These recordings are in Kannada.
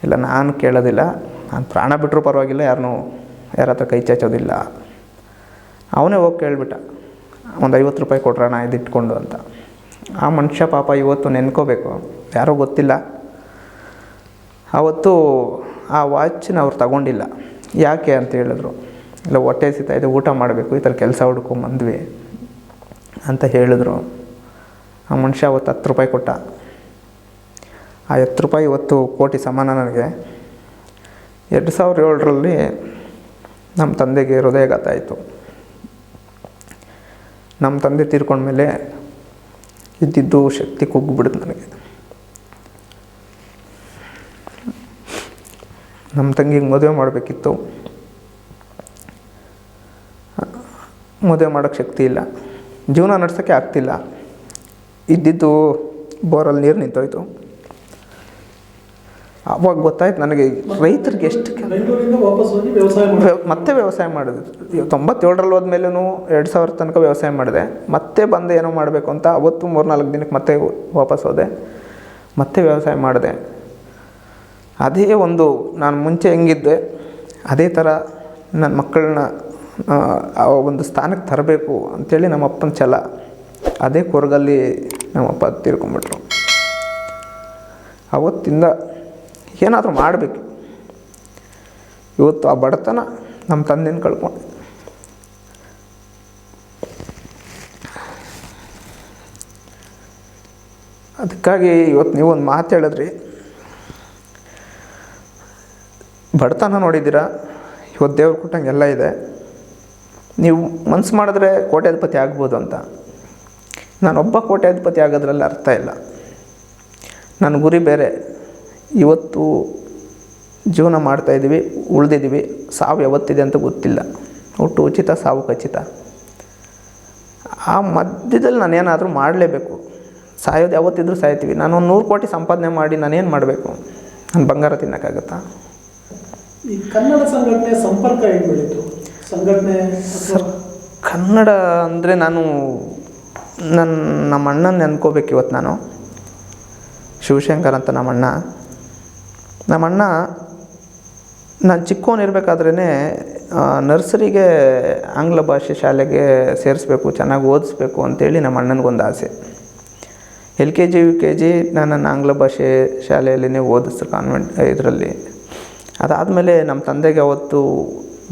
ಇಲ್ಲ, ನಾನು ಕೇಳೋದಿಲ್ಲ. ನಾನು ಪ್ರಾಣ ಬಿಟ್ಟರೂ ಪರವಾಗಿಲ್ಲ, ಯಾರ ಹತ್ರ ಕೈ ಚಾಚೋದಿಲ್ಲ. ಅವನೇ ಹೋಗಿ ಕೇಳಿಬಿಟ್ಟ, ಒಂದು 50 ರೂಪಾಯಿ ಕೊಡ್ರಣ ಇದಿಟ್ಕೊಂಡು ಅಂತ. ಆ ಮನುಷ್ಯ ಪಾಪ ಇವತ್ತು ನೆನ್ಕೋಬೇಕು, ಯಾರೋ ಗೊತ್ತಿಲ್ಲ, ಆವತ್ತು ಆ ವಾಚ್ನ ಅವ್ರು ತಗೊಂಡಿಲ್ಲ. ಯಾಕೆ ಅಂತ ಹೇಳಿದ್ರು. ಇಲ್ಲ, ಹೊಟ್ಟೆ ಹಸಿತಾಯಿದೆ, ಊಟ ಮಾಡಬೇಕು, ಈ ಥರ ಕೆಲಸ ಹುಡ್ಕೊಂಬಂದ್ವಿ ಅಂತ ಹೇಳಿದ್ರು. ಆ ಮನುಷ್ಯ ಅವತ್ತು 10 ರೂಪಾಯಿ ಕೊಟ್ಟ. ಆ 10 ರೂಪಾಯಿ ಇವತ್ತು ಕೋಟಿ ಸಮಾನ ನನಗೆ. 2007ರಲ್ಲಿ ನಮ್ಮ ತಂದೆಗೆ ಹೃದಯಾಘಾತ ಆಯಿತು. ನಮ್ಮ ತಂದೆ ತೀರ್ಕೊಂಡ್ಮೇಲೆ ಇದ್ದಿದ್ದು ಶಕ್ತಿ ಕುಗ್ಗಿಬಿಡ್ತು ನನಗೆ. ನಮ್ಮ ತಂಗಿಗೆ ಮದುವೆ ಮಾಡಬೇಕಿತ್ತು, ಮದುವೆ ಮಾಡೋಕ್ಕೆ ಶಕ್ತಿ ಇಲ್ಲ, ಜೀವನ ನಡೆಸೋಕ್ಕೆ ಆಗ್ತಿಲ್ಲ. ಇದ್ದಿದ್ದು ಬೋರಲ್ಲಿ ನೀರು ನಿಂತೋಯ್ತು. ಅವಾಗ ಗೊತ್ತಾಯ್ತು ನನಗೆ ರೈತರಿಗೆ ಎಷ್ಟು ಮತ್ತೆ ವ್ಯವಸಾಯ ಮಾಡಿದೆ. 97ರಲ್ಲಿ ಹೋದ್ಮೇಲೂ 2000 ತನಕ ವ್ಯವಸಾಯ ಮಾಡಿದೆ. ಮತ್ತೆ ಬಂದು ಏನೋ ಮಾಡಬೇಕು ಅಂತ ಅವತ್ತು 3-4 ದಿನಕ್ಕೆ ಮತ್ತೆ ವಾಪಸ್ ಹೋದೆ, ಮತ್ತೆ ವ್ಯವಸಾಯ ಮಾಡಿದೆ. ಅದೇ ಒಂದು ನಾನು ಮುಂಚೆ ಹೆಂಗಿದ್ದೆ ಅದೇ ಥರ ನನ್ನ ಮಕ್ಕಳನ್ನ ಆ ಒಂದು ಸ್ಥಾನಕ್ಕೆ ತರಬೇಕು ಅಂಥೇಳಿ ನಮ್ಮಪ್ಪನ ಛಲ. ಅದೇ ಕೊರಗಲ್ಲಿ ನಮ್ಮಪ್ಪ ತೀರ್ಕೊಂಬಿಟ್ರು. ಅವತ್ತಿಂದ ಏನಾದರೂ ಮಾಡಬೇಕು. ಇವತ್ತು ಆ ಬಡತನ ನಮ್ಮ ತಂದೆನ ಕಳ್ಕೊಂಡು, ಅದಕ್ಕಾಗಿ ಇವತ್ತು ನೀವು ಒಂದು ಮಾತು ಹೇಳಿದ್ರಿ, ಬಡತನ ನೋಡಿದ್ದೀರಾ, ಇವತ್ತು ದೇವ್ರು ಕೊಟ್ಟಂಗೆ ಎಲ್ಲ ಇದೆ, ನೀವು ಮನಸ್ಸು ಮಾಡಿದ್ರೆ ಕೋಟ್ಯಾಧಿಪತಿ ಆಗ್ಬೋದು ಅಂತ. ನಾನೊಬ್ಬ ಕೋಟ್ಯಾಧಿಪತಿ ಆಗೋದ್ರಲ್ಲಿ ಅರ್ಥ ಇಲ್ಲ. ನನ್ನ ಗುರಿ ಬೇರೆ. ಇವತ್ತು ಜೀವನ ಮಾಡ್ತಾಯಿದ್ದೀವಿ, ಉಳಿದಿದ್ದೀವಿ, ಸಾವು ಯಾವತ್ತಿದೆ ಅಂತ ಗೊತ್ತಿಲ್ಲ. ಹುಟ್ಟು ಉಚಿತ, ಸಾವು ಖಚಿತ. ಆ ಮಧ್ಯದಲ್ಲಿ ನಾನೇನಾದರೂ ಮಾಡಲೇಬೇಕು. ಸಾಯೋದು ಯಾವತ್ತಿದ್ರೂ ಸಾಯ್ತೀವಿ. ನಾನು ಒಂದು 100 ಕೋಟಿ ಸಂಪಾದನೆ ಮಾಡಿ ನಾನೇನು ಮಾಡಬೇಕು? ನಾನು ಬಂಗಾರ ತಿನ್ನೋಕ್ಕಾಗತ್ತಾ? ಈ ಕನ್ನಡ ಸಂಘಟನೆ ಸಂಪರ್ಕ ಹೇಗೆ ಬೆಳೀತು? ಸಂಘಟನೆ ಕನ್ನಡ ಅಂದರೆ ನಾನು ನಮ್ಮ ಅಣ್ಣನ ನೆನ್ಕೋಬೇಕು ಇವತ್ತು. ನಾನು ಶಿವಶಂಕರ್ ಅಂತ ನಮ್ಮಣ್ಣ ನಾನು ಚಿಕ್ಕವನಿರ್ಬೇಕಾದ್ರೇ ನರ್ಸರಿಗೆ ಆಂಗ್ಲ ಭಾಷೆ ಶಾಲೆಗೆ ಸೇರಿಸ್ಬೇಕು, ಚೆನ್ನಾಗಿ ಓದಿಸ್ಬೇಕು ಅಂತೇಳಿ ನಮ್ಮ ಅಣ್ಣನಿಗೊಂದು ಆಸೆ. LKG UKG ನನ್ನನ್ನು ಆಂಗ್ಲ ಭಾಷೆ ಶಾಲೆಯಲ್ಲೇ ಓದಿಸ್ತು, ಕಾನ್ವೆಂಟ್ ಇದರಲ್ಲಿ. ಅದಾದಮೇಲೆ ನಮ್ಮ ತಂದೆಗೆ ಅವತ್ತು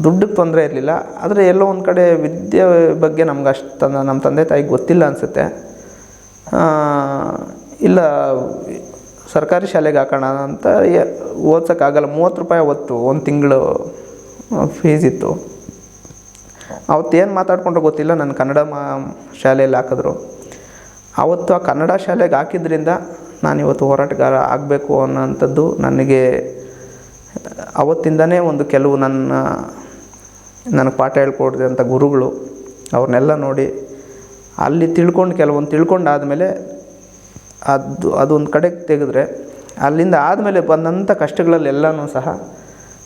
ದುಡ್ಡಿಗೆ ತೊಂದರೆ ಇರಲಿಲ್ಲ, ಆದರೆ ಎಲ್ಲೋ ಒಂದು ಕಡೆ ವಿದ್ಯೆ ಬಗ್ಗೆ ನಮ್ಗೆ ಅಷ್ಟು ನಮ್ಮ ತಂದೆ ತಾಯಿಗೆ ಗೊತ್ತಿಲ್ಲ ಅನಿಸುತ್ತೆ. ಇಲ್ಲ, ಸರ್ಕಾರಿ ಶಾಲೆಗೆ ಹಾಕೋಣ ಅಂತ ಓದ್ಸೋಕ್ಕಾಗಲ್ಲ. 30 ರೂಪಾಯಿ ಅವತ್ತು ಒಂದು ತಿಂಗಳು ಫೀಸ್ ಇತ್ತು. ಅವತ್ತು ಏನು ಮಾತಾಡ್ಕೊಂಡ್ರೆ ಗೊತ್ತಿಲ್ಲ, ನನ್ನ ಕನ್ನಡ ಶಾಲೆಯಲ್ಲಿ ಹಾಕಿದ್ರು. ಆವತ್ತು ಆ ಕನ್ನಡ ಶಾಲೆಗೆ ಹಾಕಿದ್ರಿಂದ ನಾನಿವತ್ತು ಹೋರಾಟಗಾರ ಆಗಬೇಕು ಅನ್ನೋಂಥದ್ದು ನನಗೆ ಅವತ್ತಿಂದನೇ ಒಂದು ಕೆಲವು ನನಗೆ ಪಾಠ ಹೇಳ್ಕೊಡ್ದಂಥ ಗುರುಗಳು ಅವ್ರನ್ನೆಲ್ಲ ನೋಡಿ ಅಲ್ಲಿ ಕೆಲವೊಂದು ತಿಳ್ಕೊಂಡಾದಮೇಲೆ ಅದೊಂದು ಕಡೆಗೆ ತೆಗೆದ್ರೆ ಅಲ್ಲಿಂದ ಆದಮೇಲೆ ಬಂದಂಥ ಕಷ್ಟಗಳಲ್ಲೆಲ್ಲನೂ ಸಹ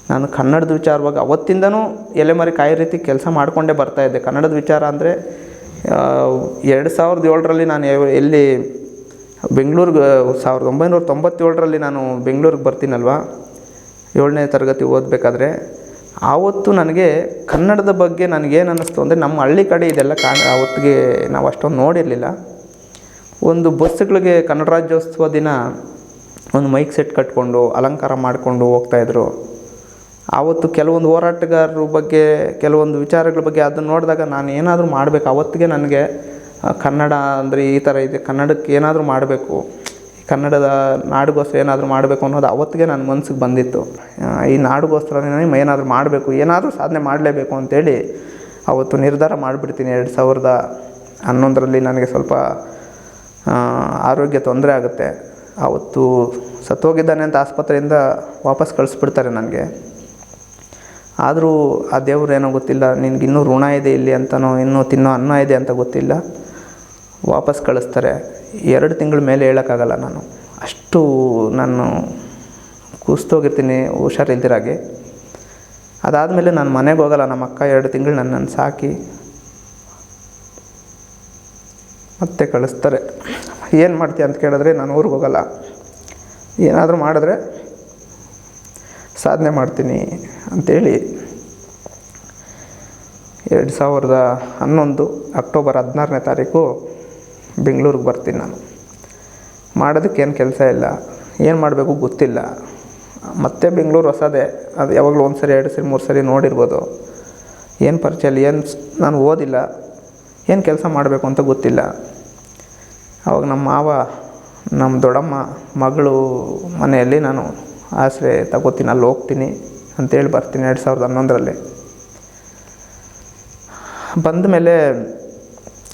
ನಾನು ಕನ್ನಡದ ವಿಚಾರವಾಗಿ ಅವತ್ತಿಂದನೂ ಎಲೆಮರೆ ಕಾಯಿ ರೀತಿ ಕೆಲಸ ಮಾಡಿಕೊಂಡೇ ಬರ್ತಾಯಿದ್ದೆ. ಕನ್ನಡದ ವಿಚಾರ ಅಂದರೆ 2007ರಲ್ಲಿ ನಾನು ಎಲ್ಲಿ ಬೆಂಗಳೂರಿಗೆ 1997ರಲ್ಲಿ ನಾನು ಬೆಂಗಳೂರಿಗೆ ಬರ್ತೀನಲ್ವ, 7ನೇ ತರಗತಿ ಓದಬೇಕಾದ್ರೆ ಆವತ್ತು ನನಗೆ ಕನ್ನಡದ ಬಗ್ಗೆ ನನಗೇನು ಅನ್ನಿಸ್ತು ಅಂದರೆ, ನಮ್ಮ ಹಳ್ಳಿ ಕಡೆ ಇದೆಲ್ಲ ಆವತ್ತಿಗೆ ನಾವು ಅಷ್ಟೊಂದು ನೋಡಿರಲಿಲ್ಲ. ಒಂದು ಬಸ್ಸುಗಳಿಗೆ ಕನ್ನಡ ರಾಜ್ಯೋತ್ಸವ ದಿನ ಒಂದು ಮೈಕ್ ಸೆಟ್ ಕಟ್ಕೊಂಡು ಅಲಂಕಾರ ಮಾಡಿಕೊಂಡು ಹೋಗ್ತಾಯಿದ್ರು. ಆವತ್ತು ಕೆಲವೊಂದು ಹೋರಾಟಗಾರರ ಬಗ್ಗೆ, ಕೆಲವೊಂದು ವಿಚಾರಗಳ ಬಗ್ಗೆ ಅದನ್ನು ನೋಡಿದಾಗ ನಾನು ಏನಾದರೂ ಮಾಡಬೇಕು. ಅವತ್ತಿಗೆ ನನಗೆ ಕನ್ನಡ ಅಂದರೆ ಈ ಥರ ಇದೆ, ಕನ್ನಡಕ್ಕೆ ಏನಾದರೂ ಮಾಡಬೇಕು, ಕನ್ನಡದ ನಾಡಿಗೋಸ್ಕರ ಏನಾದರೂ ಮಾಡಬೇಕು ಅನ್ನೋದು ಅವತ್ತಿಗೆ ನನ್ನ ಮನಸ್ಸಿಗೆ ಬಂದಿತ್ತು. ಈ ನಾಡಿಗೋಸ್ಕರನೇ ಏನಾದರೂ ಮಾಡಬೇಕು, ಏನಾದರೂ ಸಾಧನೆ ಮಾಡಲೇಬೇಕು ಅಂತೇಳಿ ಅವತ್ತು ನಿರ್ಧಾರ ಮಾಡಿಬಿಡ್ತೀನಿ. 2011ರಲ್ಲಿ ನನಗೆ ಸ್ವಲ್ಪ ಆರೋಗ್ಯ ತೊಂದರೆ ಆಗುತ್ತೆ. ಆವತ್ತು ಸತ್ತೋಗಿದ್ದಾನೆ ಅಂತ ಆಸ್ಪತ್ರೆಯಿಂದ ವಾಪಸ್ ಕಳಿಸ್ಬಿಡ್ತಾರೆ ನನಗೆ. ಆದರೂ ಆ ದೇವ್ರು ಏನೋ ಗೊತ್ತಿಲ್ಲ, ನಿನಗಿನ್ನೂ ಋಣ ಇದೆ ಇಲ್ಲಿ ಅಂತನೋ, ಇನ್ನೂ ತಿನ್ನೋ ಅನ್ನ ಇದೆ ಅಂತ ಗೊತ್ತಿಲ್ಲ, ವಾಪಸ್ ಕಳಿಸ್ತಾರೆ. 2 ತಿಂಗಳ ಮೇಲೆ ಹೇಳೋಕ್ಕಾಗಲ್ಲ, ಅಷ್ಟು ನಾನು ಕೂಸ್ತೋಗಿರ್ತೀನಿ ಹುಷಾರಿಲ್ದಿರಾಗೆ. ಅದಾದಮೇಲೆ ನಾನು ಮನೆಗೆ ಹೋಗಲ್ಲ. ನಮ್ಮ ಅಕ್ಕ 2 ತಿಂಗಳು ನನ್ನನ್ನು ಸಾಕಿ ಮತ್ತೆ ಕಳಿಸ್ತಾರೆ. ಏನು ಮಾಡ್ತೀಯ ಅಂತ ಕೇಳಿದ್ರೆ ನಾನು ಊರಿಗೆ ಹೋಗಲ್ಲ, ಏನಾದರೂ ಮಾಡಿದ್ರೆ ಸಾಧನೆ ಮಾಡ್ತೀನಿ ಅಂಥೇಳಿ 2011 ಅಕ್ಟೋಬರ್ 16ನೇ ತಾರೀಕು ಬೆಂಗಳೂರಿಗೆ ಬರ್ತೀನಿ ನಾನು. ಮಾಡೋದಕ್ಕೇನು ಕೆಲಸ ಇಲ್ಲ, ಏನು ಮಾಡಬೇಕು ಗೊತ್ತಿಲ್ಲ. ಮತ್ತೆ ಬೆಂಗಳೂರು ಹೊಸದೇ, ಅದು ಯಾವಾಗಲೂ 1 ಸರಿ 2 ಸರಿ 3 ಸರಿ ನೋಡಿರ್ಬೋದು. ಏನು ಪರಿಚಯ ಇಲ್ಲ, ನಾನು ಓದಿಲ್ಲ, ಏನು ಕೆಲಸ ಮಾಡಬೇಕು ಅಂತ ಗೊತ್ತಿಲ್ಲ. ಆವಾಗ ನಮ್ಮ ಮಾವ, ನಮ್ಮ ದೊಡ್ಡಮ್ಮ ಮಗಳು ಮನೆಯಲ್ಲಿ ನಾನು ಆಶ್ರಯ ತಗೋತೀನಿ, ಅಲ್ಲಿ ಹೋಗ್ತೀನಿ ಅಂತೇಳಿ ಬರ್ತೀನಿ 2011ರಲ್ಲಿ. ಬಂದ ಮೇಲೆ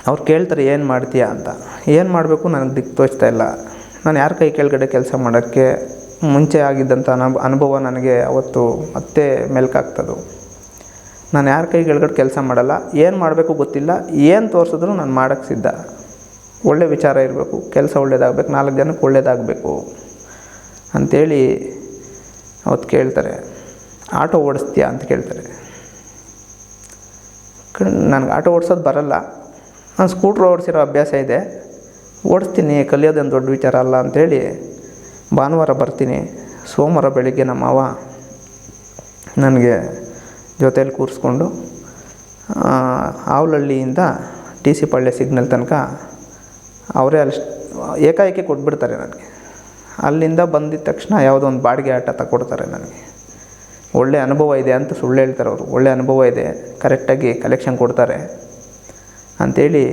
ಅವ್ರು ಕೇಳ್ತಾರೆ ಏನು ಮಾಡ್ತೀಯಾ ಅಂತ. ಏನು ಮಾಡಬೇಕು ನನಗೆ ದಿಕ್ಕು ತೋಚ್ತಾ ಇಲ್ಲ. ನಾನು ಯಾರ ಕೈ ಕೆಳಗಡೆ ಕೆಲಸ ಮಾಡೋಕ್ಕೆ ಮುಂಚೆ ಆಗಿದ್ದಂಥ ಅನುಭವ ನನಗೆ ಅವತ್ತು ಮತ್ತೆ ಮೆಲ್ಕಾಗ್ತದೆ. ನಾನು ಯಾರ ಕೈ ಕೆಳಗಡೆ ಕೆಲಸ ಮಾಡಲ್ಲ, ಏನು ಮಾಡಬೇಕು ಗೊತ್ತಿಲ್ಲ, ಏನು ತೋರಿಸಿದ್ರು ನಾನು ಮಾಡೋಕ್ಕೆ ಸಿದ್ಧ. ಒಳ್ಳೆ ವಿಚಾರ ಇರಬೇಕು, ಕೆಲಸ ಒಳ್ಳೇದಾಗಬೇಕು, 4 ಜನಕ್ಕೆ ಒಳ್ಳೇದಾಗಬೇಕು ಅಂಥೇಳಿ ಅವತ್ತು ಕೇಳ್ತಾರೆ. ಆಟೋ ಓಡಿಸ್ತೀಯಾ ಅಂತ ಕೇಳ್ತಾರೆ. ನನಗೆ ಆಟೋ ಓಡಿಸೋದು ಬರಲ್ಲ, ನಾನು ಸ್ಕೂಟ್ರ್ ಓಡಿಸಿರೋ ಅಭ್ಯಾಸ ಇದೆ, ಓಡಿಸ್ತೀನಿ, ಕಲಿಯೋದೇನು ದೊಡ್ಡ ವಿಚಾರ ಅಲ್ಲ ಅಂಥೇಳಿ ಭಾನುವಾರ ಬರ್ತೀನಿ. ಸೋಮವಾರ ಬೆಳಿಗ್ಗೆ ನಮ್ಮ ಮಾವ ನನಗೆ ಜೊತೇಲಿ ಕೂರಿಸ್ಕೊಂಡು ಆವಲಹಳ್ಳಿಯಿಂದ TC ಪಾಳ್ಯ ಸಿಗ್ನಲ್ ತನಕ ಅವರೇ ಅಲ್ಲಿ ಏಕಾಏಕಿ ಕೊಟ್ಬಿಡ್ತಾರೆ ನನಗೆ. ಅಲ್ಲಿಂದ ಬಂದಿದ್ದ ತಕ್ಷಣ ಯಾವುದೋ ಒಂದು ಬಾಡಿಗೆ ಆಟ ತಗೊಡ್ತಾರೆ ನನಗೆ. ಒಳ್ಳೆ ಅನುಭವ ಇದೆ ಅಂತ ಸುಳ್ಳು ಹೇಳ್ತಾರೆ ಅವರು, ಒಳ್ಳೆ ಅನುಭವ ಇದೆ, ಕರೆಕ್ಟಾಗಿ ಕಲೆಕ್ಷನ್ ಕೊಡ್ತಾರೆ ಅಂಥೇಳಿ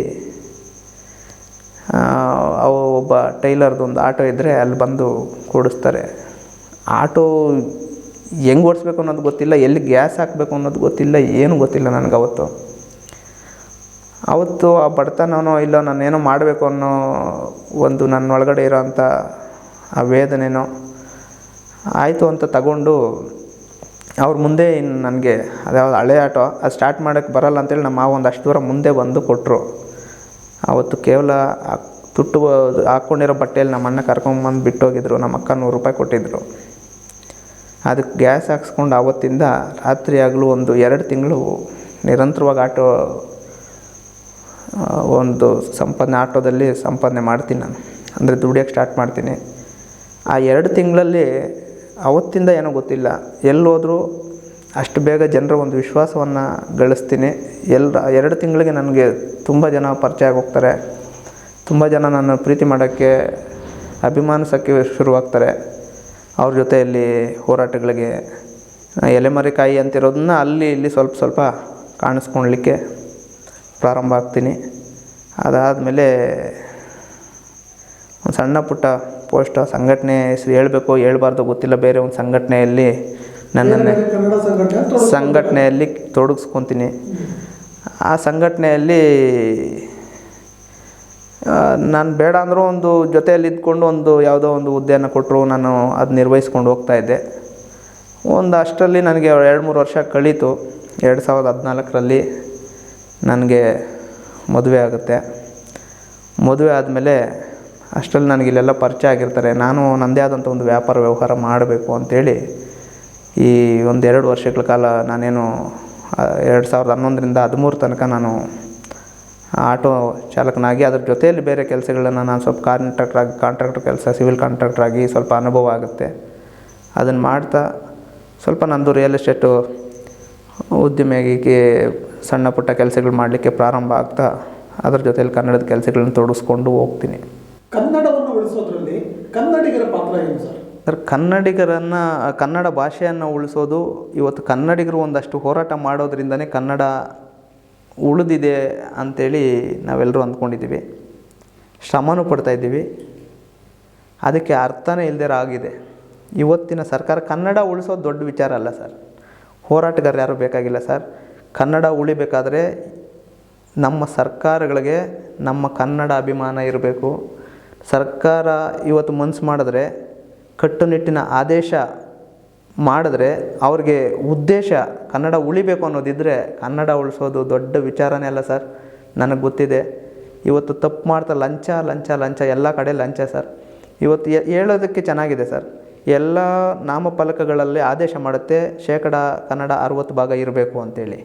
ಒಬ್ಬ ಟೈಲರ್ದೊಂದು ಆಟೋ ಇದ್ದರೆ ಅಲ್ಲಿ ಬಂದು ಕೂಡಿಸ್ತಾರೆ. ಆಟೋ ಹೆಂಗೆ ಓಡಿಸ್ಬೇಕು ಅನ್ನೋದು ಗೊತ್ತಿಲ್ಲ, ಎಲ್ಲಿ ಗ್ಯಾಸ್ ಹಾಕಬೇಕು ಅನ್ನೋದು ಗೊತ್ತಿಲ್ಲ, ಏನೂ ಗೊತ್ತಿಲ್ಲ ನನಗೆ ಅವತ್ತು ಆ ಬಡತನನೋ ಇಲ್ಲ ನಾನೇನೋ ಮಾಡಬೇಕು ಅನ್ನೋ ಒಂದು ನನ್ನೊಳಗಡೆ ಇರೋವಂಥ ಆ ವೇದನೆನೋ ಆಯಿತು ಅಂತ ತಗೊಂಡು ಅವ್ರ ಮುಂದೆ ಇನ್ನು ನನಗೆ ಅದ್ಯಾವುದು ಹಳೆ ಆಟೋ ಅದು ಸ್ಟಾರ್ಟ್ ಮಾಡೋಕ್ಕೆ ಬರಲ್ಲ ಅಂತೇಳಿ ನಮ್ಮ ಮಾವ ಒಂದಷ್ಟು ದೂರ ಮುಂದೆ ಬಂದು ಕೊಟ್ಟರು. ಆವತ್ತು ಕೇವಲ ತುಟ್ಟು ಹಾಕ್ಕೊಂಡಿರೋ ಬಟ್ಟೆಯಲ್ಲಿ ನಮ್ಮ ಅಣ್ಣ ಕರ್ಕೊಂಬಂದು ಬಿಟ್ಟೋಗಿದ್ರು. ನಮ್ಮ ಅಕ್ಕ 100 ರೂಪಾಯಿ ಕೊಟ್ಟಿದ್ದರು. ಅದಕ್ಕೆ ಗ್ಯಾಸ್ ಹಾಕ್ಸ್ಕೊಂಡು ಆವತ್ತಿಂದ ರಾತ್ರಿ ಆಗಲೂ ಒಂದು 2 ತಿಂಗಳು ನಿರಂತರವಾಗಿ ಆಟೋ ಒಂದು ಆಟೋದಲ್ಲಿ ಸಂಪಾದನೆ ಮಾಡ್ತೀನಿ ನಾನು. ಅಂದರೆ ದುಡಿಯೋಕ್ಕೆ ಸ್ಟಾರ್ಟ್ ಮಾಡ್ತೀನಿ. ಆ 2 ತಿಂಗಳಲ್ಲಿ ಅವತ್ತಿಂದ ಏನೋ ಗೊತ್ತಿಲ್ಲ, ಎಲ್ಲೋದ್ರೂ ಅಷ್ಟು ಬೇಗ ಜನರ ಒಂದು ವಿಶ್ವಾಸವನ್ನು ಗಳಿಸ್ತೀನಿ. 2 ತಿಂಗಳಿಗೆ ನನಗೆ ತುಂಬ ಜನ ಪರಿಚಯ ಆಗೋಗ್ತಾರೆ, ತುಂಬ ಜನ ನನ್ನ ಪ್ರೀತಿ ಮಾಡೋಕ್ಕೆ ಅಭಿಮಾನಿಸೋಕ್ಕೆ ಶುರುವಾಗ್ತಾರೆ. ಅವ್ರ ಜೊತೆಯಲ್ಲಿ ಹೋರಾಟಗಳಿಗೆ ಎಲೆಮರೆಕಾಯಿ ಅಂತಿರೋದನ್ನ ಅಲ್ಲಿ ಇಲ್ಲಿ ಸ್ವಲ್ಪ ಸ್ವಲ್ಪ ಕಾಣಿಸ್ಕೊಳ್ಲಿಕ್ಕೆ ಪ್ರಾರಂಭ ಆಗ್ತೀನಿ. ಅದಾದಮೇಲೆ ಒಂದು ಸಣ್ಣ ಪುಟ್ಟ ಪೋಸ್ಟ್, ಸಂಘಟನೆ ಹೆಸರು ಹೇಳಬೇಕು ಹೇಳ್ಬಾರ್ದು ಗೊತ್ತಿಲ್ಲ, ಬೇರೆ ಒಂದು ಸಂಘಟನೆಯಲ್ಲಿ ನನ್ನನ್ನೇ ಸಂಘಟನೆಯಲ್ಲಿ ತೊಡಗಿಸ್ಕೊತೀನಿ. ಆ ಸಂಘಟನೆಯಲ್ಲಿ ನಾನು ಬೇಡ ಅಂದರೂ ಒಂದು ಜೊತೆಯಲ್ಲಿ ಇದ್ಕೊಂಡು ಒಂದು ಯಾವುದೋ ಒಂದು ಹುದ್ದೆಯನ್ನು ಕೊಟ್ಟರು, ನಾನು ಅದು ನಿರ್ವಹಿಸ್ಕೊಂಡು ಹೋಗ್ತಾಯಿದ್ದೆ. ಒಂದು ಅಷ್ಟರಲ್ಲಿ ನನಗೆ 2-3 ವರ್ಷ ಕಳೀತು. 2014ರಲ್ಲಿ ನನಗೆ ಮದುವೆ ಆಗುತ್ತೆ. ಮದುವೆ ಆದಮೇಲೆ ಅಷ್ಟರಲ್ಲಿ ನನಗೆ ಇಲ್ಲೆಲ್ಲ ಪರಿಚಯ ಆಗಿರ್ತಾರೆ. ನಾನು ನನ್ನದೇ ಆದಂಥ ಒಂದು ವ್ಯಾಪಾರ ವ್ಯವಹಾರ ಮಾಡಬೇಕು ಅಂಥೇಳಿ ಈ 1-2 ವರ್ಷಗಳ ಕಾಲ ನಾನೇನು 2011ರಿಂದ 13 ತನಕ ನಾನು ಆಟೋ ಚಾಲಕನಾಗಿ ಅದ್ರ ಜೊತೆಯಲ್ಲಿ ಬೇರೆ ಕೆಲಸಗಳನ್ನು ನಾನು ಸ್ವಲ್ಪ ಕಾಂಟ್ರಾಕ್ಟರ್ ಕೆಲಸ, ಸಿವಿಲ್ ಕಾಂಟ್ರಾಕ್ಟ್ರಾಗಿ ಸ್ವಲ್ಪ ಅನುಭವ ಆಗುತ್ತೆ. ಅದನ್ನು ಮಾಡ್ತಾ ಸ್ವಲ್ಪ ನಂದು ರಿಯಲ್ ಎಸ್ಟೇಟು ಉದ್ಯಮಿಯಾಗಿ ಸಣ್ಣ ಪುಟ್ಟ ಕೆಲಸಗಳು ಮಾಡಲಿಕ್ಕೆ ಪ್ರಾರಂಭ ಆಗ್ತಾ ಅದ್ರ ಜೊತೆಯಲ್ಲಿ ಕನ್ನಡದ ಕೆಲಸಗಳನ್ನು ತೊಡಗಿಸ್ಕೊಂಡು ಹೋಗ್ತೀನಿ. ಕನ್ನಡವನ್ನು ಉಳಿಸೋದ್ರಲ್ಲಿ ಕನ್ನಡಿಗರ ಪಾತ್ರ ಏನು ಸರ್? ಕನ್ನಡ ಭಾಷೆಯನ್ನು ಉಳಿಸೋದು, ಇವತ್ತು ಕನ್ನಡಿಗರು ಒಂದಷ್ಟು ಹೋರಾಟ ಮಾಡೋದ್ರಿಂದನೇ ಕನ್ನಡ ಉಳಿದಿದೆ ಅಂಥೇಳಿ ನಾವೆಲ್ಲರೂ ಅಂದ್ಕೊಂಡಿದ್ದೀವಿ, ಶ್ರಮನೂ ಪಡ್ತಾಯಿದ್ದೀವಿ. ಅದಕ್ಕೆ ಅರ್ಥನೇ ಇಲ್ಲದೇ ಆಗಿದೆ. ಇವತ್ತಿನ ಸರ್ಕಾರ ಕನ್ನಡ ಉಳಿಸೋದು ದೊಡ್ಡ ವಿಚಾರ ಅಲ್ಲ ಸರ್, ಹೋರಾಟಗಾರರು ಯಾರೂ ಬೇಕಾಗಿಲ್ಲ ಸರ್. ಕನ್ನಡ ಉಳಿಬೇಕಾದ್ರೆ ನಮ್ಮ ಸರ್ಕಾರಗಳಿಗೆ ನಮ್ಮ ಕನ್ನಡ ಅಭಿಮಾನ ಇರಬೇಕು. ಸರ್ಕಾರ ಇವತ್ತು ಮನಸ್ಸು ಮಾಡಿದ್ರೆ, ಕಟ್ಟುನಿಟ್ಟಿನ ಆದೇಶ ಮಾಡಿದ್ರೆ, ಅವ್ರಿಗೆ ಉದ್ದೇಶ ಕನ್ನಡ ಉಳಿಬೇಕು ಅನ್ನೋದಿದ್ದರೆ ಕನ್ನಡ ಉಳಿಸೋದು ದೊಡ್ಡ ವಿಚಾರನೇ ಅಲ್ಲ ಸರ್. ನನಗೆ ಗೊತ್ತಿದೆ. ಇವತ್ತು ತಪ್ಪು ಮಾಡ್ತಾ ಲಂಚ ಲಂಚ ಲಂಚ, ಎಲ್ಲ ಕಡೆ ಲಂಚ ಸರ್. ಇವತ್ತು ಹೇಳೋದಕ್ಕೆ ಚೆನ್ನಾಗಿದೆ ಸರ್, ಎಲ್ಲ ನಾಮಫಲಕಗಳಲ್ಲಿ ಆದೇಶ ಮಾಡುತ್ತೆ ಕನ್ನಡ 60% ಇರಬೇಕು ಅಂತೇಳಿ.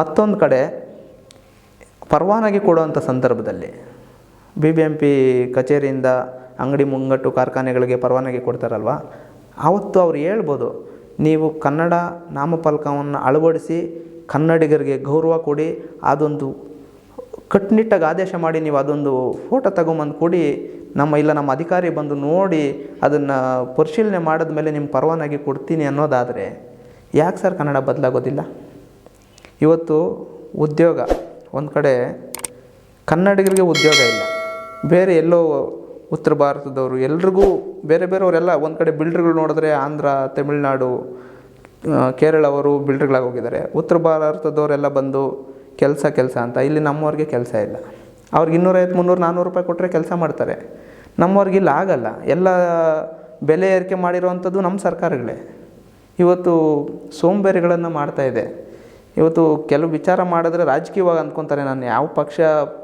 ಮತ್ತೊಂದು ಕಡೆ ಪರವಾನಗಿ ಕೊಡುವಂಥ ಸಂದರ್ಭದಲ್ಲಿ BBMP ಕಚೇರಿಯಿಂದ ಅಂಗಡಿ ಮುಂಗಟ್ಟು ಕಾರ್ಖಾನೆಗಳಿಗೆ ಪರವಾನಗಿ ಕೊಡ್ತಾರಲ್ವ, ಆವತ್ತು ಅವ್ರು ಹೇಳ್ಬೋದು ನೀವು ಕನ್ನಡ ನಾಮಫಲಕವನ್ನು ಅಳವಡಿಸಿ ಕನ್ನಡಿಗರಿಗೆ ಗೌರವ ಕೊಡಿ. ಅದೊಂದು ಕಟ್ಟುನಿಟ್ಟಾಗಿ ಆದೇಶ ಮಾಡಿ ನೀವು ಅದೊಂದು ಫೋಟೋ ತಗೊಂಬಂದು ಕೊಡಿ. ನಮ್ಮ ಅಧಿಕಾರಿ ಬಂದು ನೋಡಿ ಅದನ್ನು ಪರಿಶೀಲನೆ ಮಾಡಿದ ಮೇಲೆ ನಿಮ್ಮ ಪರವಾನಗಿ ಕೊಡ್ತೀನಿ ಅನ್ನೋದಾದರೆ ಯಾಕೆ ಸರ್ ಕನ್ನಡ ಬದಲಾಗೋದಿಲ್ಲ? ಇವತ್ತು ಉದ್ಯೋಗ ಒಂದು ಕಡೆ ಕನ್ನಡಿಗರಿಗೆ ಉದ್ಯೋಗ ಇಲ್ಲ, ಬೇರೆ ಎಲ್ಲೋ ಉತ್ತರ ಭಾರತದವರು ಎಲ್ರಿಗೂ ಬೇರೆ ಬೇರೆಯವರೆಲ್ಲ ಒಂದು ಕಡೆ ಬಿಲ್ಡ್ರುಗಳು ನೋಡಿದ್ರೆ ಆಂಧ್ರ, ತಮಿಳುನಾಡು, ಕೇರಳವರು ಬಿಲ್ಡ್ರುಗಳಾಗಿ ಹೋಗಿದ್ದಾರೆ. ಉತ್ತರ ಭಾರತದವರೆಲ್ಲ ಬಂದು ಕೆಲಸ ಅಂತ. ಇಲ್ಲಿ ನಮ್ಮವ್ರಿಗೆ ಕೆಲಸ ಇಲ್ಲ. ಅವ್ರಿಗೆ 250, 300, 400 ರೂಪಾಯಿ ಕೊಟ್ಟರೆ ಕೆಲಸ ಮಾಡ್ತಾರೆ. ನಮ್ಮವ್ರಿಗೆ ಇಲ್ಲಿ ಆಗಲ್ಲ. ಎಲ್ಲ ಬೆಲೆ ಏರಿಕೆ ಮಾಡಿರೋವಂಥದ್ದು ನಮ್ಮ ಸರ್ಕಾರಗಳೇ. ಇವತ್ತು ಸೋಂಬೇರಿಗಳನ್ನು ಮಾಡ್ತಾಯಿದೆ. ಇವತ್ತು ಕೆಲವು ವಿಚಾರ ಮಾಡಿದ್ರೆ ರಾಜಕೀಯವಾಗಿ ಅಂದ್ಕೊತಾರೆ. ನಾನು ಯಾವ ಪಕ್ಷ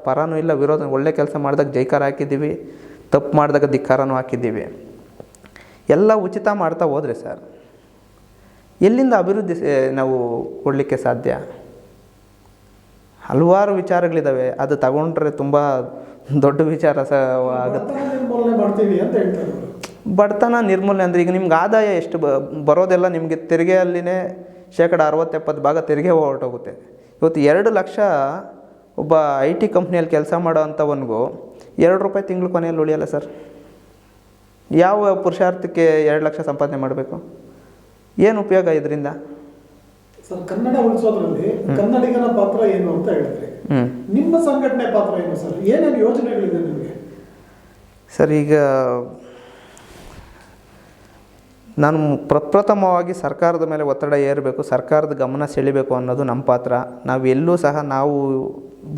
ಪರನೂ ಇಲ್ಲ, ವಿರೋಧ. ಒಳ್ಳೆ ಕೆಲಸ ಮಾಡಿದಾಗ ಜೈಕಾರ ಹಾಕಿದ್ದೀವಿ, ತಪ್ಪು ಮಾಡಿದಾಗ ಧಿಕ್ಕಾರನೂ ಹಾಕಿದ್ದೀವಿ. ಎಲ್ಲ ಉಚಿತ ಮಾಡ್ತಾ ಹೋದರೆ ಸರ್ ಎಲ್ಲಿಂದ ಅಭಿವೃದ್ಧಿ ನಾವು ಕೊಡಲಿಕ್ಕೆ ಸಾಧ್ಯ? ಹಲವಾರು ವಿಚಾರಗಳಿದ್ದಾವೆ. ಅದು ತಗೊಂಡ್ರೆ ತುಂಬ ದೊಡ್ಡ ವಿಚಾರ ಆಗುತ್ತೆ. ಬಡತನ ನಿರ್ಮೂಲನೆ ಅಂದರೆ ಈಗ ನಿಮ್ಗೆ ಆದಾಯ ಎಷ್ಟು ಬರೋದೆಲ್ಲ ನಿಮಗೆ ತೆರಿಗೆಯಲ್ಲಿನೇ 60-70% ತೆರಿಗೆ ಹೊರಟೋಗುತ್ತೆ. ಇವತ್ತು 2 ಲಕ್ಷ ಒಬ್ಬ IT ಕಂಪ್ನಿಯಲ್ಲಿ ಕೆಲಸ ಮಾಡೋ ಅಂಥವನಿಗೂ 2 ರೂಪಾಯಿ ತಿಂಗಳು ಕೊನೆಯಲ್ಲಿ ಉಳಿಯಲ್ಲ ಸರ್. ಯಾವ ಪುರುಷಾರ್ಥಕ್ಕೆ 2 ಲಕ್ಷ ಸಂಪಾದನೆ ಮಾಡಬೇಕು? ಏನು ಉಪಯೋಗ ಇದರಿಂದ? ಸರ್, ಕನ್ನಡ ಉಳಿಸೋದ್ರಲ್ಲಿ ಕನ್ನಡಿಗರ ಪಾತ್ರ ಏನು ಅಂತ ಹೇಳಿದ್ರಿ. ನಿಮ್ಮ ಸಂಘಟನೆ ಪಾತ್ರ ಏನು ಸರ್? ಏನೇನು ಯೋಜನೆಗಳಿದೆ ನಿಮಗೆ? ಸರ್, ಈಗ ನಾನು ಪ್ರಪ್ರಥಮವಾಗಿ ಸರ್ಕಾರದ ಮೇಲೆ ಒತ್ತಡ ಏರಬೇಕು, ಸರ್ಕಾರದ ಗಮನ ಸೆಳಿಬೇಕು ಅನ್ನೋದು ನಮ್ಮ ಪಾತ್ರ. ನಾವು ಎಲ್ಲೂ ಸಹ ನಾವು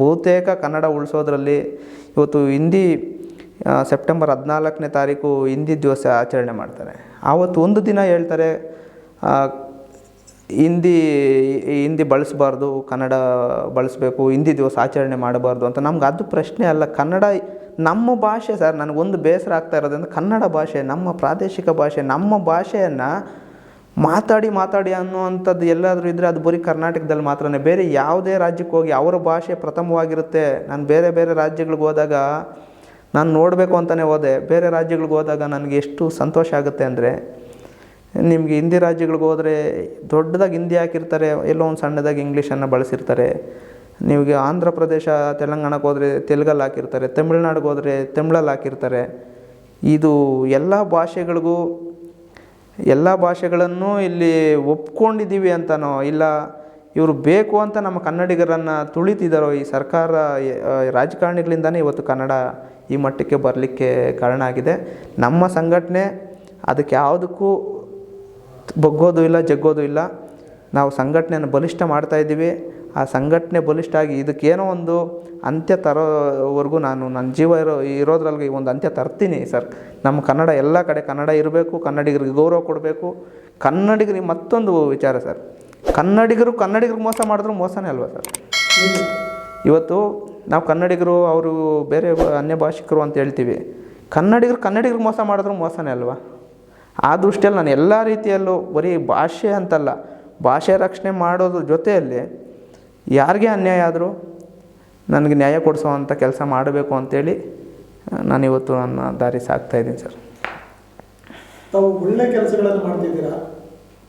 ಬಹುತೇಕ ಕನ್ನಡ ಉಳಿಸೋದ್ರಲ್ಲಿ ಇವತ್ತು ಹಿಂದಿ ಸೆಪ್ಟೆಂಬರ್ 14ನೇ ತಾರೀಕು ಹಿಂದಿ ದಿವಸ ಆಚರಣೆ ಮಾಡ್ತಾರೆ. ಆವತ್ತು ಒಂದು ದಿನ ಹೇಳ್ತಾರೆ ಹಿಂದಿ ಬಳಸಬಾರ್ದು, ಕನ್ನಡ ಬಳಸಬೇಕು, ಹಿಂದಿ ದಿವಸ ಆಚರಣೆ ಮಾಡಬಾರ್ದು ಅಂತ. ನಮ್ಗೆ ಅದು ಪ್ರಶ್ನೆ ಅಲ್ಲ. ಕನ್ನಡ ನಮ್ಮ ಭಾಷೆ ಸರ್. ನನಗೊಂದು ಬೇಸರ ಆಗ್ತಾ ಇರೋದ್ರಿಂದ ಕನ್ನಡ ಭಾಷೆ ನಮ್ಮ ಪ್ರಾದೇಶಿಕ ಭಾಷೆ. ನಮ್ಮ ಭಾಷೆಯನ್ನು ಮಾತಾಡಿ ಅನ್ನುವಂಥದ್ದು ಎಲ್ಲಾದರೂ ಇದ್ದರೆ ಅದು ಬರೀ ಕರ್ನಾಟಕದಲ್ಲಿ ಮಾತ್ರನೇ. ಬೇರೆ ಯಾವುದೇ ರಾಜ್ಯಕ್ಕೆ ಹೋಗಿ ಅವರ ಭಾಷೆ ಪ್ರಥಮವಾಗಿರುತ್ತೆ. ನಾನು ಬೇರೆ ರಾಜ್ಯಗಳಿಗೆ ಹೋದಾಗ ನಾನು ನೋಡಬೇಕು ಅಂತಲೇ ಹೋದೆ. ಬೇರೆ ರಾಜ್ಯಗಳಿಗೆ ಹೋದಾಗ ನನಗೆ ಎಷ್ಟು ಸಂತೋಷ ಆಗುತ್ತೆ ಅಂದರೆ, ನಿಮಗೆ ಹಿಂದಿ ರಾಜ್ಯಗಳಿಗೆ ಹೋದರೆ ದೊಡ್ಡದಾಗಿ ಹಿಂದಿ ಹಾಕಿರ್ತಾರೆ, ಎಲ್ಲೋ ಒಂದು ಸಣ್ಣದಾಗಿ ಇಂಗ್ಲೀಷನ್ನು ಬಳಸಿರ್ತಾರೆ. ನಿಮಗೆ ಆಂಧ್ರ ಪ್ರದೇಶ, ತೆಲಂಗಾಣಕ್ಕೆ ಹೋದರೆ ತೆಲುಗಲ್ಲಿ ಹಾಕಿರ್ತಾರೆ, ತಮಿಳ್ನಾಡಿಗೆ ಹೋದರೆ ತಮಿಳಲ್ಲಿ ಹಾಕಿರ್ತಾರೆ. ಇದು ಎಲ್ಲ ಭಾಷೆಗಳನ್ನು ಇಲ್ಲಿ ಒಪ್ಕೊಂಡಿದ್ದೀವಿ ಅಂತನೋ ಇಲ್ಲ ಇವರು ಬೇಕು ಅಂತ ನಮ್ಮ ಕನ್ನಡಿಗರನ್ನು ತುಳಿತಿದ್ದಾರೋ ಈ ಸರ್ಕಾರ, ರಾಜಕಾರಣಿಗಳಿಂದನೇ ಇವತ್ತು ಕನ್ನಡ ಈ ಮಟ್ಟಕ್ಕೆ ಬರಲಿಕ್ಕೆ ಕಾರಣ ಆಗಿದೆ. ನಮ್ಮ ಸಂಘಟನೆ ಅದಕ್ಕೆ ಯಾವುದಕ್ಕೂ ಬಗ್ಗೋದು ಇಲ್ಲ, ಜಗ್ಗೋದು ಇಲ್ಲ. ನಾವು ಸಂಘಟನೆಯನ್ನು ಬಲಿಷ್ಠ ಮಾಡ್ತಾಯಿದ್ದೀವಿ. ಆ ಸಂಘಟನೆ ಬಲಿಷ್ಠ ಆಗಿ ಇದಕ್ಕೇನೋ ಒಂದು ಅಂತ್ಯ ತರೋವರೆಗೂ ನನ್ನ ಜೀವ ಇರೋದ್ರಲ್ಲಿ ಒಂದು ಅಂತ್ಯ ತರ್ತೀನಿ ಸರ್. ನಮ್ಮ ಕನ್ನಡ ಎಲ್ಲ ಕಡೆ ಕನ್ನಡ ಇರಬೇಕು, ಕನ್ನಡಿಗರಿಗೆ ಗೌರವ ಕೊಡಬೇಕು. ಕನ್ನಡಿಗರಿಗೆ ಮತ್ತೊಂದು ವಿಚಾರ ಸರ್, ಕನ್ನಡಿಗರಿಗೆ ಮೋಸ ಮಾಡಿದ್ರು ಮೋಸನೇ ಅಲ್ವಾ ಸರ್? ಇವತ್ತು ನಾವು ಕನ್ನಡಿಗರು, ಅವರು ಬೇರೆ ಅನ್ಯ ಭಾಷಿಕರು ಅಂತ ಹೇಳ್ತೀವಿ. ಕನ್ನಡಿಗರಿಗೆ ಮೋಸ ಮಾಡಿದ್ರು ಮೋಸನೇ ಅಲ್ವಾ? ಆ ದೃಷ್ಟಿಯಲ್ಲಿ ನಾನು ಎಲ್ಲ ರೀತಿಯಲ್ಲೂ ಬರೀ ಭಾಷೆ ಅಂತಲ್ಲ, ಭಾಷೆ ರಕ್ಷಣೆ ಮಾಡೋದ್ರ ಜೊತೆಯಲ್ಲಿ ಯಾರಿಗೆ ಅನ್ಯಾಯ ಆದರೂ ನನಗೆ ನ್ಯಾಯ ಕೊಡಿಸೋವಂಥ ಕೆಲಸ ಮಾಡಬೇಕು ಅಂತೇಳಿ ನಾನಿವತ್ತು ನನ್ನ ದಾರಿ ಸಾಗ್ತಾಯಿದ್ದೀನಿ ಸರ್. ತಾವು ಒಳ್ಳೆ ಕೆಲಸಗಳನ್ನು ಮಾಡ್ತಿದ್ದೀರಾ.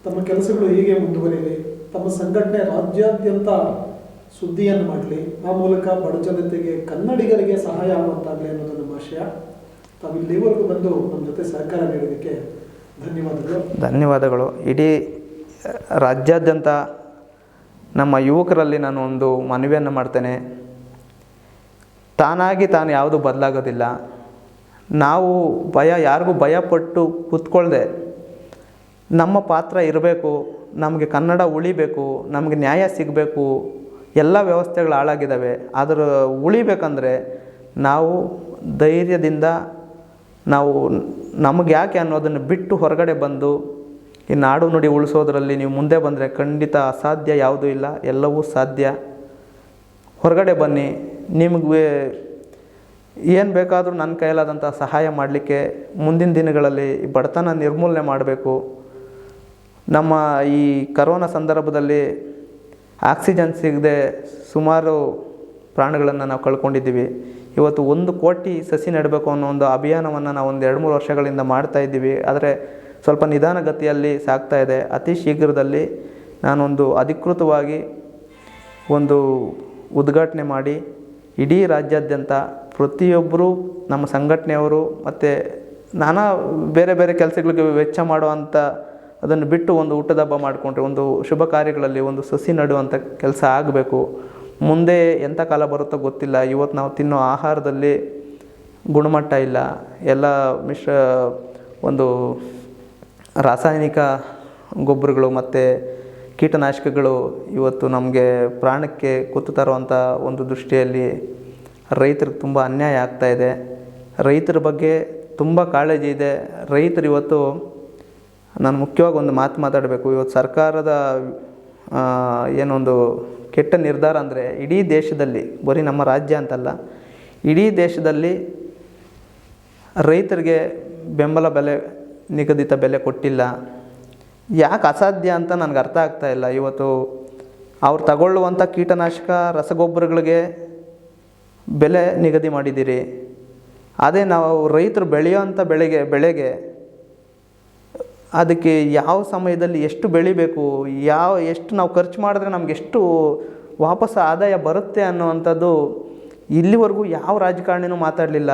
ತಮ್ಮ ಕೆಲಸಗಳು ಹೀಗೆ ಮುಂದುವರಿಯಲಿ. ತಮ್ಮ ಸಂಘಟನೆ ರಾಜ್ಯಾದ್ಯಂತ ಸುದ್ದಿಯನ್ನು ಮಾಡಲಿ. ಆ ಮೂಲಕ ಬಡ ಜನತೆಗೆ, ಕನ್ನಡಿಗರಿಗೆ ಸಹಾಯ ಆಗುವಂತಾಗಲಿ ಅನ್ನೋದು ನಮ್ಮ ಆಶಯ. ತಾವು ಇಲ್ಲಿವರೆಗೂ ಬಂದು ನಮ್ಮ ಜೊತೆ ಸಹಕಾರ ನೀಡೋದಕ್ಕೆ ಧನ್ಯವಾದಗಳು. ಇಡೀ ರಾಜ್ಯಾದ್ಯಂತ ನಮ್ಮ ಯುವಕರಲ್ಲಿ ನಾನು ಒಂದು ಮನವಿಯನ್ನು ಮಾಡ್ತೇನೆ. ತಾನು ಯಾವುದೂ ಬದಲಾಗೋದಿಲ್ಲ. ನಾವು ಯಾರಿಗೂ ಭಯಪಟ್ಟು ಕೂತ್ಕೊಳ್ಳದೆ ನಮ್ಮ ಪಾತ್ರ ಇರಬೇಕು. ನಮಗೆ ಕನ್ನಡ ಉಳಿಬೇಕು, ನಮಗೆ ನ್ಯಾಯ ಸಿಗಬೇಕು. ಎಲ್ಲ ವ್ಯವಸ್ಥೆಗಳು ಹಾಳಾಗಿದ್ದಾವೆ. ಅದರ ಉಳಿಬೇಕಂದ್ರೆ ನಾವು ಧೈರ್ಯದಿಂದ ನಾವು ನಮಗೆ ಯಾಕೆ ಅನ್ನೋದನ್ನು ಬಿಟ್ಟು ಹೊರಗಡೆ ಬಂದು ಈ ನಾಡು ನುಡಿ ಉಳಿಸೋದ್ರಲ್ಲಿ ನೀವು ಮುಂದೆ ಬಂದರೆ ಖಂಡಿತ ಅಸಾಧ್ಯ ಯಾವುದೂ ಇಲ್ಲ, ಎಲ್ಲವೂ ಸಾಧ್ಯ. ಹೊರಗಡೆ ಬನ್ನಿ. ನಿಮಗೆ ಏನು ಬೇಕಾದರೂ ನನ್ನ ಕೈಲಾದಂಥ ಸಹಾಯ ಮಾಡಲಿಕ್ಕೆ ಮುಂದಿನ ದಿನಗಳಲ್ಲಿ ಬಡತನ ನಿರ್ಮೂಲನೆ ಮಾಡಬೇಕು. ನಮ್ಮ ಈ ಕರೋನಾ ಸಂದರ್ಭದಲ್ಲಿ ಆಕ್ಸಿಜನ್ ಸಿಗದೆ ಸುಮಾರು ಪ್ರಾಣಗಳನ್ನು ನಾವು ಕಳ್ಕೊಂಡಿದ್ದೀವಿ. ಇವತ್ತು 1 ಕೋಟಿ ಸಸಿ ನೆಡಬೇಕು ಅನ್ನೋ ಒಂದು ಅಭಿಯಾನವನ್ನು ನಾವು ಒಂದು 2-3 ವರ್ಷಗಳಿಂದ ಮಾಡ್ತಾಯಿದ್ದೀವಿ. ಆದರೆ ಸ್ವಲ್ಪ ನಿಧಾನಗತಿಯಲ್ಲಿ ಸಾಗ್ತಾ ಇದೆ. ಅತಿ ಶೀಘ್ರದಲ್ಲಿ ನಾನೊಂದು ಅಧಿಕೃತವಾಗಿ ಒಂದು ಉದ್ಘಾಟನೆ ಮಾಡಿ ಇಡೀ ರಾಜ್ಯಾದ್ಯಂತ ಪ್ರತಿಯೊಬ್ಬರು ನಮ್ಮ ಸಂಘಟನೆಯವರು ಮತ್ತು ನಾನಾ ಬೇರೆ ಬೇರೆ ಕೆಲಸಗಳಿಗೆ ವೆಚ್ಚ ಮಾಡುವಂಥ ಅದನ್ನು ಬಿಟ್ಟು ಒಂದು ಊಟದ ಹಬ್ಬ ಮಾಡಿಕೊಂಡ್ರೆ, ಒಂದು ಶುಭ ಕಾರ್ಯಗಳಲ್ಲಿ ಒಂದು ಸಸಿ ನೆಡುವಂಥ ಕೆಲಸ ಆಗಬೇಕು. ಮುಂದೆ ಎಂಥ ಕಾಲ ಬರುತ್ತೋ ಗೊತ್ತಿಲ್ಲ. ಇವತ್ತು ನಾವು ತಿನ್ನೋ ಆಹಾರದಲ್ಲಿ ಗುಣಮಟ್ಟ ಇಲ್ಲ, ಎಲ್ಲ ಒಂದು ರಾಸಾಯನಿಕ ಗೊಬ್ಬರಗಳು ಮತ್ತು ಕೀಟನಾಶಕಗಳು ಇವತ್ತು ನಮಗೆ ಪ್ರಾಣಕ್ಕೆ ಕುತ್ತು ತರುವಂಥ ಒಂದು ದೃಷ್ಟಿಯಲ್ಲಿ ರೈತರಿಗೆ ತುಂಬ ಅನ್ಯಾಯ ಆಗ್ತಾಯಿದೆ. ರೈತರ ಬಗ್ಗೆ ತುಂಬ ಕಾಳಜಿ ಇದೆ. ರೈತರು ಇವತ್ತು ನಾನು ಮುಖ್ಯವಾಗಿ ಒಂದು ಮಾತು ಮಾತಾಡಬೇಕು. ಇವತ್ತು ಸರ್ಕಾರದ ಏನೊಂದು ಕೆಟ್ಟ ನಿರ್ಧಾರ ಅಂದರೆ, ಇಡೀ ದೇಶದಲ್ಲಿ, ಬರೀ ನಮ್ಮ ರಾಜ್ಯ ಅಂತಲ್ಲ, ಇಡೀ ದೇಶದಲ್ಲಿ ರೈತರಿಗೆ ಬೆಂಬಲ ಬೆಲೆ, ನಿಗದಿತ ಬೆಲೆ ಕೊಟ್ಟಿಲ್ಲ. ಯಾಕೆ ಅಸಾಧ್ಯ ಅಂತ ನನಗೆ ಅರ್ಥ ಆಗ್ತಾಯಿಲ್ಲ. ಇವತ್ತು ಅವ್ರು ತಗೊಳ್ಳುವಂಥ ಕೀಟನಾಶಕ ರಸಗೊಬ್ಬರಗಳಿಗೆ ಬೆಲೆ ನಿಗದಿ ಮಾಡಿದ್ದೀರಿ. ಅದೇ ನಾವು ರೈತರು ಬೆಳೆಯೋಂಥ ಬೆಳೆಗೆ ಅದಕ್ಕೆ ಯಾವ ಸಮಯದಲ್ಲಿ ಎಷ್ಟು ಬೆಳಿಬೇಕು, ಎಷ್ಟು ನಾವು ಖರ್ಚು ಮಾಡಿದ್ರೆ ನಮ್ಗೆ ಎಷ್ಟು ವಾಪಸ್ ಆದಾಯ ಬರುತ್ತೆ ಅನ್ನುವಂಥದ್ದು ಇಲ್ಲಿವರೆಗೂ ಯಾವ ರಾಜಕಾರಣಿನೂ ಮಾತಾಡಲಿಲ್ಲ,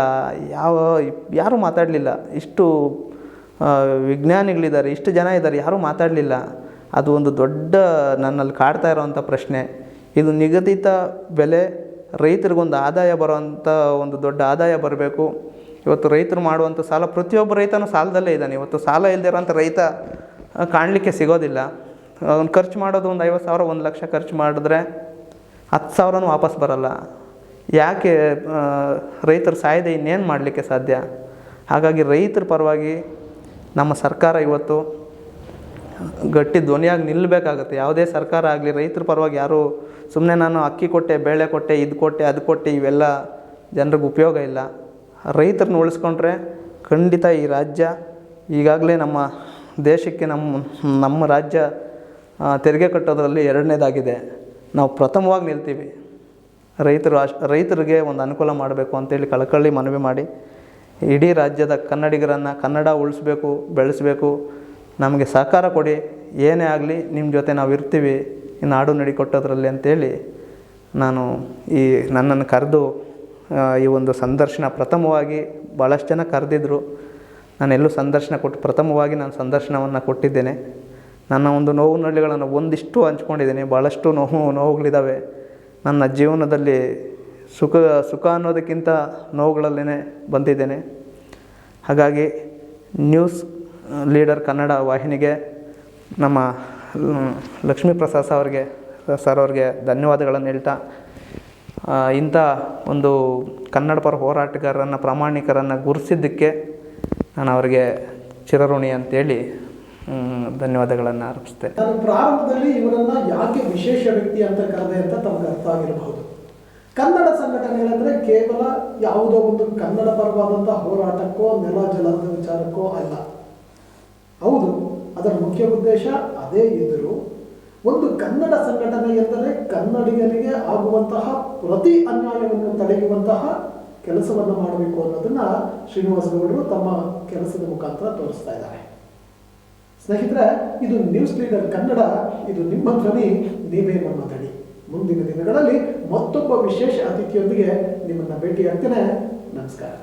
ಯಾರೂ ಮಾತಾಡಲಿಲ್ಲ. ಇಷ್ಟು ವಿಜ್ಞಾನಿಗಳಿದ್ದಾರೆ, ಇಷ್ಟು ಜನ ಇದ್ದಾರೆ, ಯಾರೂ ಮಾತಾಡಲಿಲ್ಲ. ಅದು ಒಂದು ದೊಡ್ಡ ನನ್ನಲ್ಲಿ ಕಾಡ್ತಾ ಇರೋವಂಥ ಪ್ರಶ್ನೆ. ಇದು ನಿಗದಿತ ಬೆಲೆ, ರೈತರಿಗೊಂದು ಆದಾಯ ಬರೋವಂಥ ಒಂದು ದೊಡ್ಡ ಆದಾಯ ಬರಬೇಕು. ಇವತ್ತು ರೈತರು ಮಾಡುವಂಥ ಸಾಲ, ಪ್ರತಿಯೊಬ್ಬ ರೈತನೂ ಸಾಲದಲ್ಲೇ ಇದ್ದಾನೆ. ಇವತ್ತು ಸಾಲ ಇಲ್ಲದೆ ಇರೋಂಥ ರೈತ ಕಾಣಲಿಕ್ಕೆ ಸಿಗೋದಿಲ್ಲ. ಅವ್ನು ಖರ್ಚು ಮಾಡೋದು ಒಂದು 50,000 1 ಲಕ್ಷ ಖರ್ಚು ಮಾಡಿದ್ರೆ 10,000 ವಾಪಸ್ ಬರಲ್ಲ. ಯಾಕೆ ರೈತರು ಸಾಯದೆ ಇನ್ನೇನು ಮಾಡಲಿಕ್ಕೆ ಸಾಧ್ಯ? ಹಾಗಾಗಿ ರೈತರ ಪರವಾಗಿ ನಮ್ಮ ಸರ್ಕಾರ ಇವತ್ತು ಗಟ್ಟಿ ಧ್ವನಿಯಾಗಿ ನಿಲ್ಲಬೇಕಾಗತ್ತೆ. ಯಾವುದೇ ಸರ್ಕಾರ ಆಗಲಿ ರೈತರ ಪರವಾಗಿ ಯಾರು ಸುಮ್ಮನೆ ನಾನು ಅಕ್ಕಿ ಕೊಟ್ಟೆ, ಬೇಳೆ ಕೊಟ್ಟೆ, ಇದು ಕೊಟ್ಟೆ, ಅದು ಕೊಟ್ಟೆ, ಇವೆಲ್ಲ ಜನರಿಗೆ ಉಪಯೋಗ ಇಲ್ಲ. ರೈತರನ್ನ ಉಳಿಸ್ಕೊಂಡ್ರೆ ಖಂಡಿತ ಈ ರಾಜ್ಯ, ಈಗಾಗಲೇ ನಮ್ಮ ದೇಶಕ್ಕೆ ನಮ್ಮ ರಾಜ್ಯ ತೆರಿಗೆ ಕಟ್ಟೋದ್ರಲ್ಲಿ 2ನೇದಾಗಿದೆ. ನಾವು ಪ್ರಥಮವಾಗಿ ನಿಲ್ತೀವಿ. ರೈತರಿಗೆ ಒಂದು ಅನುಕೂಲ ಮಾಡಬೇಕು ಅಂತೇಳಿ ಕಳಕಳಿ ಮನವಿ ಮಾಡಿ, ಇಡೀ ರಾಜ್ಯದ ಕನ್ನಡಿಗರನ್ನು ಕನ್ನಡ ಉಳಿಸ್ಬೇಕು, ಬೆಳೆಸಬೇಕು, ನಮಗೆ ಸಹಕಾರ ಕೊಡಿ. ಏನೇ ಆಗಲಿ ನಿಮ್ಮ ಜೊತೆ ನಾವು ಇರ್ತೀವಿ ಈ ನಾಡು ನಡಿಕೊಟ್ಟೋದ್ರಲ್ಲಿ ಅಂತೇಳಿ ನಾನು ನನ್ನನ್ನು ಕರೆದು ಈ ಒಂದು ಸಂದರ್ಶನ ಪ್ರಥಮವಾಗಿ ಭಾಳಷ್ಟು ಜನ ಕರೆದಿದ್ದರು. ನಾನೆಲ್ಲೂ ಸಂದರ್ಶನ ಪ್ರಥಮವಾಗಿ ನಾನು ಸಂದರ್ಶನವನ್ನು ಕೊಟ್ಟಿದ್ದೇನೆ. ನನ್ನ ಒಂದು ನೋವುನಳ್ಳಿಗಳನ್ನು ಒಂದಿಷ್ಟು ಹಂಚ್ಕೊಂಡಿದ್ದೀನಿ. ಭಾಳಷ್ಟು ನೋವುಗಳಿದ್ದಾವೆ ನನ್ನ ಜೀವನದಲ್ಲಿ. ಸುಖ ಅನ್ನೋದಕ್ಕಿಂತ ನೋವುಗಳಲ್ಲೇ ಬಂದಿದ್ದೇನೆ. ಹಾಗಾಗಿ ನ್ಯೂಸ್ ಲೀಡರ್ ಕನ್ನಡ ವಾಹಿನಿಗೆ ನಮ್ಮ ಲಕ್ಷ್ಮೀಪ್ರಸಾದ್ ಸರ್ ಅವ್ರಿಗೆ ಧನ್ಯವಾದಗಳನ್ನು ಹೇಳ್ತಾ, ಇಂಥ ಒಂದು ಕನ್ನಡ ಪರ ಹೋರಾಟಗಾರರನ್ನು, ಪ್ರಾಮಾಣಿಕರನ್ನು ಗುರುತಿಸಿದ್ದಕ್ಕೆ ನಾನು ಅವರಿಗೆ ಚಿರಋಣಿ ಅಂತೇಳಿ ಧನ್ಯವಾದಗಳನ್ನು ಅರ್ಪಿಸ್ತೇನೆ. ನಾನು ಪ್ರಾರಂಭದಲ್ಲಿ ಇವರನ್ನು ಯಾಕೆ ವಿಶೇಷ ವ್ಯಕ್ತಿ ಅಂತ ಕರೆದೆ ಅಂತ ತಮಗೆ ಅರ್ಥ ಆಗಿರಬಹುದು. ಕನ್ನಡ ಸಂಘಟನೆಗಳಂದರೆ ಕೇವಲ ಯಾವುದೋ ಒಂದು ಕನ್ನಡ ಪರವಾದಂಥ ಹೋರಾಟಕ್ಕೋ ನೆಲ ಜಲದ ವಿಚಾರಕ್ಕೋ ಅಲ್ಲ. ಹೌದು, ಅದರ ಮುಖ್ಯ ಉದ್ದೇಶ ಅದೇ ಇದ್ದರೂ ಒಂದು ಕನ್ನಡ ಸಂಘಟನೆ ಎಂದರೆ ಕನ್ನಡಿಗರಿಗೆ ಆಗುವಂತಹ ಪ್ರತಿ ಅನ್ಯಾಯವನ್ನು ತಡೆಯುವಂತಹ ಕೆಲಸವನ್ನು ಮಾಡಬೇಕು ಅನ್ನೋದನ್ನ ಶ್ರೀನಿವಾಸ ಗೌಡರು ತಮ್ಮ ಕೆಲಸದ ಮುಖಾಂತರ ತೋರಿಸ್ತಾ ಇದ್ದಾರೆ. ಸ್ನೇಹಿತರೆ, ಇದು ನ್ಯೂಸ್ ಲೀಡರ್ ಕನ್ನಡ. ಇದು ನಿಮ್ಮ ಧ್ವನಿ, ನೀವೇ ನಮ್ಮ ಧ್ವನಿ. ಮುಂದಿನ ದಿನಗಳಲ್ಲಿ ಮತ್ತೊಬ್ಬ ವಿಶೇಷ ಅತಿಥಿಯೊಂದಿಗೆ ನಿಮ್ಮನ್ನು ಭೇಟಿಯಾಗ್ತೇನೆ. ನಮಸ್ಕಾರ.